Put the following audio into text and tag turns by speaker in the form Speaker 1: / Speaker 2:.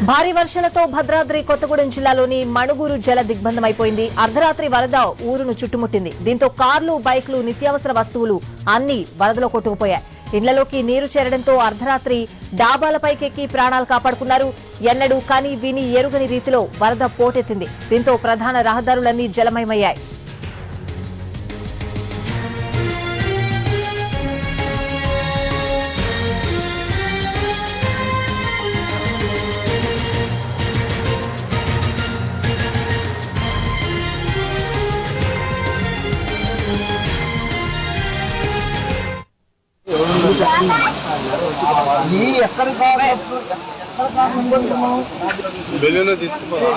Speaker 1: భారీ వర్షాలతో భద్రాద్రి కొత్తగూడెం జిల్లాలోని మణుగూరు జల దిగ్బంధమైపోయింది. అర్ధరాత్రి వరద ఊరును చుట్టుముట్టింది. దీంతో కార్లు, బైక్లు, నిత్యావసర వస్తువులు అన్ని వరదలో కొట్టుకుపోయాయి. ఇళ్లలోకి నీరు చేరడంతో అర్ధరాత్రి డాబాలపైకెక్కి ప్రాణాలు కాపాడుకున్నారు. ఎన్నడూ కని విని ఎరుగని రీతిలో వరద పోటెత్తింది. దీంతో ప్రధాన రహదారులన్నీ జలమయమయ్యాయి.
Speaker 2: ఎక్కడ తీసుకున్నా